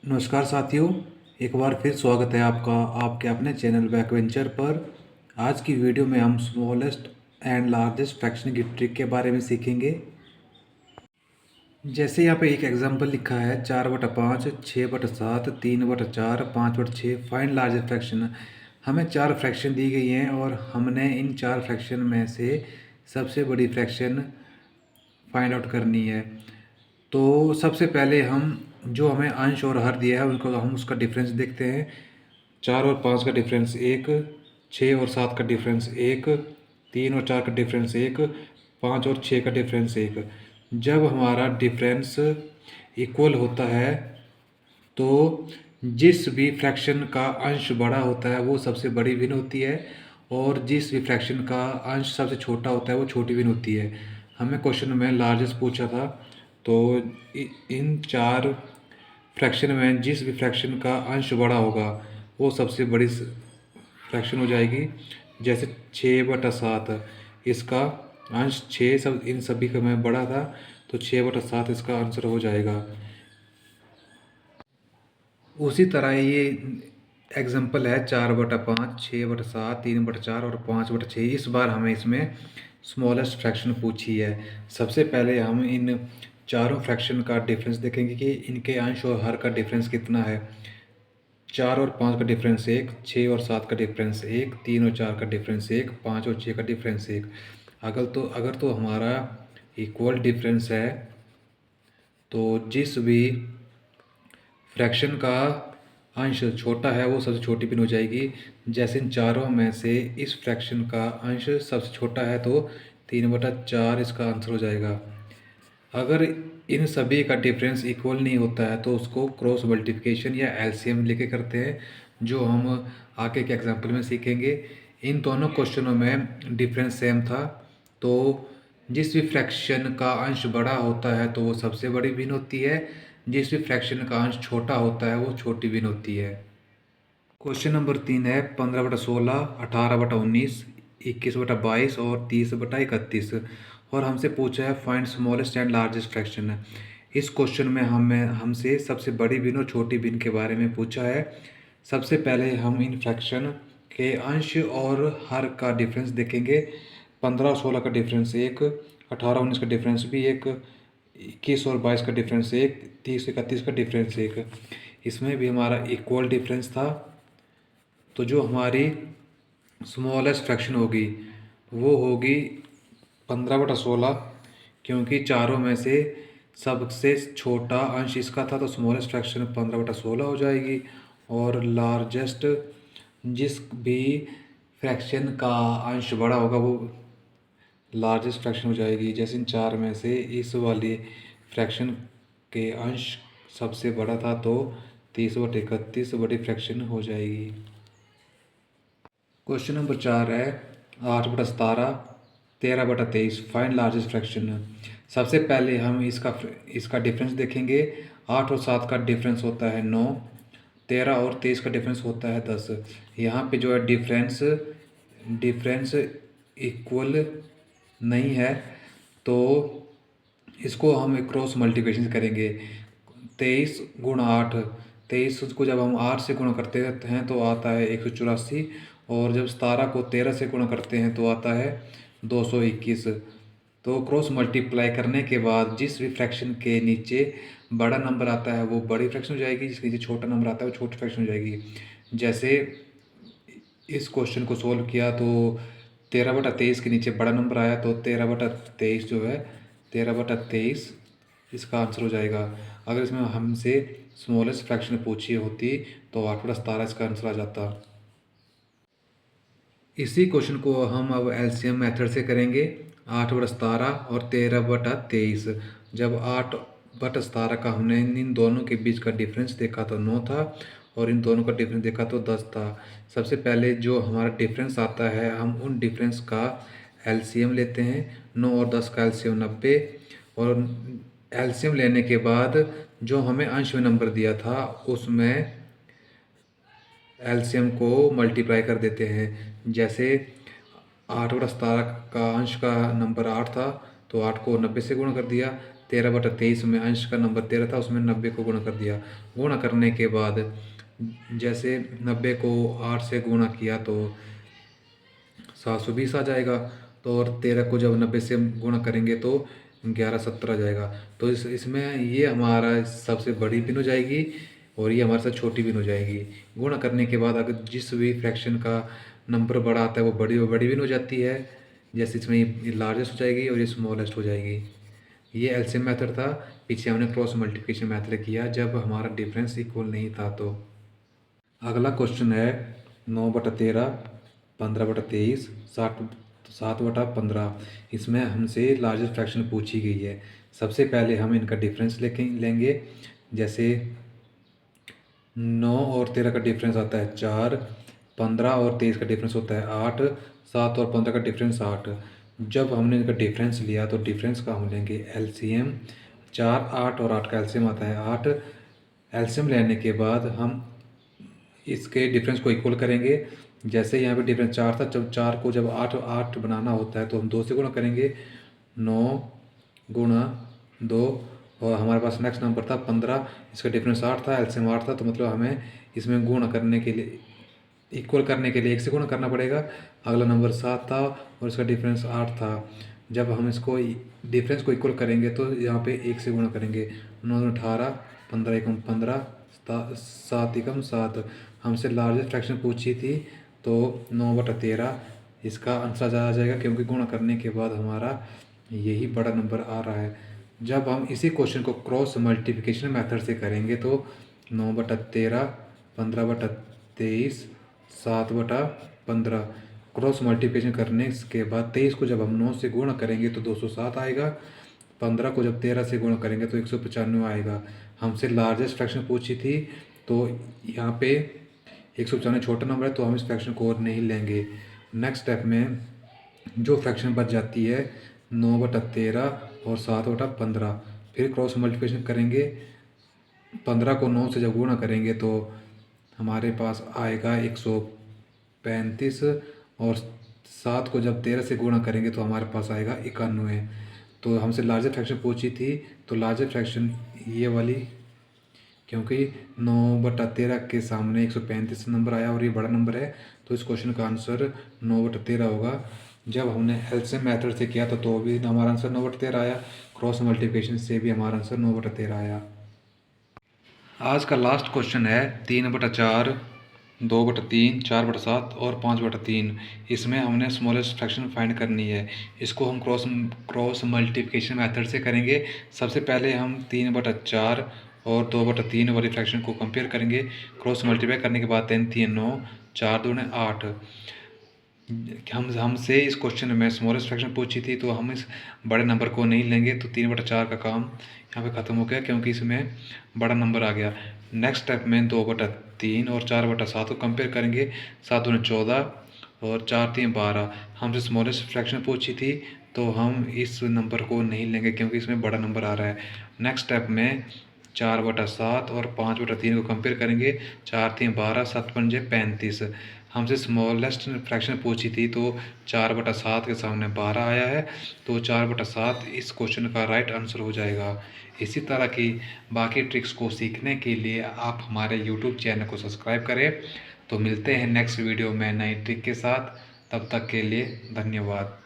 नमस्कार साथियों, एक बार फिर स्वागत है आपका आपके अपने चैनल बैकवेंचर पर। आज की वीडियो में हम स्मॉलेस्ट एंड लार्जेस्ट फ्रैक्शन की ट्रिक के बारे में सीखेंगे। जैसे यहाँ पे एक एग्जांपल लिखा है 4/5, 6/7, 3/4, 5/6 फाइंड लार्जेस्ट फ्रैक्शन। हमें चार फ्रैक्शन दी गई हैं और हमने इन चार फ्रैक्शन में से सबसे बड़ी फ्रैक्शन फाइंड आउट करनी है। तो सबसे पहले हम जो हमें अंश और हर दिया है उनको हम उसका डिफरेंस देखते हैं। 4 और 5 का डिफरेंस 1, 6 और 7 का डिफरेंस 1, 3 और 4 का डिफरेंस 1, 5 और 6 का डिफरेंस 1। जब हमारा डिफरेंस इक्वल होता है तो जिस भी फ्रैक्शन का अंश बड़ा होता है वो सबसे बड़ी भिन्न होती है, और जिस भी फ्रैक्शन का अंश सबसे छोटा होता है वो छोटी भिन्न होती है। हमें क्वेश्चन में लार्जेस्ट पूछा था, तो इन चार फ्रैक्शन में जिस भी फ्रैक्शन का अंश बड़ा होगा वो सबसे बड़ी फ्रैक्शन हो जाएगी। जैसे 6/7, इसका अंश 6 सब इन सभी का में बड़ा था, तो 6/7 इसका आंसर हो जाएगा। उसी तरह ये एग्जांपल है 4/5, 6/7, 3/4 और 5/6। इस बार हमें इसमें स्मॉलेस्ट फ्रैक्शन पूछी है। सबसे पहले हम इन चारों फ्रैक्शन का डिफरेंस देखेंगे कि इनके अंश और हर का डिफरेंस कितना है। 4 और 5 का डिफरेंस 1, 6 और 7 का डिफरेंस 1, 3 और 4 का डिफरेंस 1, 5 और 6 का डिफरेंस 1। अगर तो हमारा इक्वल डिफरेंस है तो जिस भी फ्रैक्शन का अंश छोटा है वो सबसे छोटी भिन्न हो जाएगी। जैसे इन चारों में से इस फ्रैक्शन का अंश सबसे छोटा है तो 3/4 इसका आंसर हो जाएगा। अगर इन सभी का डिफरेंस इक्वल नहीं होता है तो उसको क्रॉस मल्टीप्लिकेशन या एलसीएम लेके करते हैं, जो हम आगे के एग्जांपल में सीखेंगे। इन दोनों क्वेश्चनों में डिफरेंस सेम था, तो जिस भी फ्रैक्शन का अंश बड़ा होता है तो वो सबसे बड़ी भिन्न होती है, जिस भी फ्रैक्शन का अंश छोटा होता है वो छोटी भिन्न होती है। क्वेश्चन नंबर 3 है 15/16, 18/19, 21/22 और 30/31, और हमसे पूछा है find smallest and largest fraction. इस क्वेश्चन में हमें हमसे सबसे बड़ी भिन्न और छोटी भिन्न के बारे में पूछा है। सबसे पहले हम इन फ्रैक्शन के अंश और हर का डिफरेंस देखेंगे। 15 और 16 का डिफरेंस 1, 18-19 का डिफरेंस भी 1, 21 और 22 का डिफरेंस 1, 30-31 का डिफरेंस 1। इसमें भी हमारा इक्वल डिफरेंस था, तो जो हमारी स्मॉलेस्ट फ्रैक्शन होगी वो होगी 15/16, क्योंकि चारों में से सबसे छोटा अंश इसका था तो स्मॉलेस्ट फ्रैक्शन 15/16 हो जाएगी। और लार्जेस्ट जिस भी फ्रैक्शन का अंश बड़ा होगा वो लार्जेस्ट फ्रैक्शन हो जाएगी। जैसे इन चार में से इस वाली फ्रैक्शन के अंश सबसे बड़ा था तो 30/31 बड़ी फ्रैक्शन हो जाएगी। क्वेश्चन नंबर 4 है 8/17, 13/23 फाइंड लार्जेस्ट फ्रैक्शन। सबसे पहले हम इसका डिफरेंस देखेंगे। 8 और 7 का डिफरेंस होता है 9, 13 और 23 का डिफरेंस होता है 10। यहाँ पे जो है डिफरेंस डिफरेंस इक्वल नहीं है, तो इसको हम क्रॉस मल्टीप्लिकेशन करेंगे। 23 × 8, 23 को जब हम 8 से गुणा करते हैं तो आता है 184, और जब 17 को 13 से गुणा करते हैं तो आता है 221। तो क्रॉस मल्टीप्लाई करने के बाद जिस भी फ्रैक्शन के नीचे बड़ा नंबर आता है वो बड़ी फ्रैक्शन हो जाएगी, जिसके नीचे छोटा नंबर आता है वो छोटी फ्रैक्शन हो जाएगी। जैसे इस क्वेश्चन को सोल्व किया तो 13/23 के नीचे बड़ा नंबर आया तो 13/23 जो है 13/23 इसका आंसर हो जाएगा। अगर इसमें हमसे स्मॉलेस्ट फ्रैक्शन पूछी होती तो 8/17 इसका आंसर आ जाता। इसी क्वेश्चन को हम अब एलसीएम मेथड से करेंगे। 8/17 और 13/23। जब 8/17 का हमने इन दोनों के बीच का डिफरेंस देखा तो 9 था, और इन दोनों का डिफरेंस देखा तो 10 था। सबसे पहले जो हमारा डिफरेंस आता है हम उन डिफरेंस का एलसीएम लेते हैं। 9 और 10 का एलसीएम 90, और एलसीएम लेने के बाद जो हमें अंश में नंबर दिया था उसमें एलसीएम को मल्टीप्लाई कर देते हैं। जैसे 8/17 का अंश का नंबर 8 था तो 8 को 90 से गुणा कर दिया, 13/23 में अंश का नंबर 13 था, उसमें 90 को गुणा कर दिया। गुणा करने के बाद जैसे 90 को 8 से गुणा किया तो 720 आ जाएगा। तो और 13 को जब 90 से गुणा करेंगे तो 1170 आ जाएगा। तो इसमें ये हमारा सबसे बड़ी पिन हो जाएगी और ये हमारे साथ छोटी पिन हो जाएगी। गुणा करने के बाद अगर जिस भी फ्रैक्शन का नंबर बड़ा आता है वो बड़ी पिन हो जाती है। जैसे इसमें ये लार्जेस्ट हो जाएगी और ये स्मॉलेस्ट हो जाएगी। ये एलसीएम मेथड था। पीछे हमने क्रॉस मल्टीप्लिकेशन मेथड किया जब हमारा डिफरेंस इक्वल नहीं था। तो अगला क्वेश्चन है 9/13, 15/23, 7/15। इसमें हमसे लार्जेस्ट फ्रैक्शन पूछी गई है। सबसे पहले हम इनका डिफरेंस लेंगे। जैसे 9 और 13 का डिफरेंस आता है 4, 15 और 23 का डिफरेंस होता है 8, 7 और 15 का डिफरेंस 8। जब हमने इनका डिफरेंस लिया तो डिफरेंस का हम लेंगे एलसीएम। 4, 8 और 8 का एलसीएम आता है 8। एलसीएम लेने के बाद हम इसके डिफरेंस को इक्वल करेंगे। जैसे यहाँ पे डिफरेंस 4 था, जब 4 को जब 8 8 बनाना होता है तो हम 2 से गुणा करेंगे। 9 गुणा 2 और हमारे पास नेक्स्ट नंबर था 15। इसका डिफरेंस 8 था, एलसीएम 8 था, तो मतलब हमें इसमें गुणा करने के लिए इक्वल करने के लिए 1 से गुणा करना पड़ेगा। अगला नंबर 7 था और इसका डिफरेंस 8 था। जब हम इसको डिफरेंस को इक्वल करेंगे तो यहाँ पे 1 से गुणा करेंगे। 9 दूनी 18, 15 एकम 15, 7 एकम 7। हमसे लार्जेस्ट फ्रैक्शन पूछी थी तो 9/13 इसका आंसर ज़्यादा आ जाएगा क्योंकि गुणा करने के बाद हमारा यही बड़ा नंबर आ रहा है। जब हम इसी क्वेश्चन को क्रॉस मल्टीप्लिकेशन मेथड से करेंगे तो 9/13, 15/23, 7/15 क्रॉस मल्टीप्लिकेशन करने के बाद 23 को जब हम 9 से गुणा करेंगे तो 207 आएगा। 15 को जब 13 से गुणा करेंगे तो 195 आएगा। हमसे लार्जेस्ट फ्रैक्शन पूछी थी तो यहाँ पे 195 छोटा नंबर है तो हम इस फ्रैक्शन को और नहीं लेंगे। नेक्स्ट स्टेप में जो फ्रैक्शन बच जाती है 9/13 और 7/15, फिर क्रॉस मल्टीप्लिकेशन करेंगे। 15 को 9 से जब गुणा करेंगे तो हमारे पास आएगा 135 और 7 को जब 13 से गुणा करेंगे तो हमारे पास आएगा 91। तो हमसे लार्जेस्ट फ्रैक्शन पूछी थी तो लार्जेस्ट फ्रैक्शन ये वाली, क्योंकि 9/13 के सामने 135 नंबर आया और ये बड़ा नंबर है तो इस क्वेश्चन का आंसर 9/13 होगा। जब हमने एलसीएम मेथड से किया था तो भी हमारा आंसर 9/13 आया। क्रॉस मल्टीप्लिकेशन से भी हमारा आंसर 9/13 आया। आज का लास्ट क्वेश्चन है 3/4, 2/3, 4/7 और 5/3। इसमें हमने स्मॉलेस्ट फ्रैक्शन फाइंड करनी है। इसको हम क्रॉस मल्टीप्लिकेशन मेथड से करेंगे। सबसे पहले हम 3/4 और 2/3 वाली फ्रैक्शन को कंपेयर करेंगे। क्रॉस मल्टीप्लाई करने के बाद 3 3 9, 4 दूने 8। हमसे इस क्वेश्चन में स्मॉलेस्ट फ्रैक्शन पूछी थी तो हम इस बड़े नंबर को नहीं लेंगे। तो 3/4 का काम यहाँ पे ख़त्म हो गया क्योंकि इसमें बड़ा नंबर आ गया। नेक्स्ट स्टेप में 2/3 और 4/7 को कंपेयर करेंगे। 7 दूने 14 और 4 3 12। हमसे स्मॉलेस्ट फ्रैक्शन पूछी थी तो हम इस नंबर को नहीं लेंगे क्योंकि इसमें बड़ा नंबर आ रहा है। नेक्स्ट स्टेप में 4/7 और 5/3 को कंपेयर करेंगे। 4 3 12, 7 पंजे 35। हमसे स्मॉलेस्ट फ्रैक्शन पूछी थी तो 4/7 के सामने 12 आया है तो 4/7 इस क्वेश्चन का राइट आंसर हो जाएगा। इसी तरह की बाकी ट्रिक्स को सीखने के लिए आप हमारे यूट्यूब चैनल को सब्सक्राइब करें। तो मिलते हैं नेक्स्ट वीडियो में नई ट्रिक के साथ। तब तक के लिए धन्यवाद।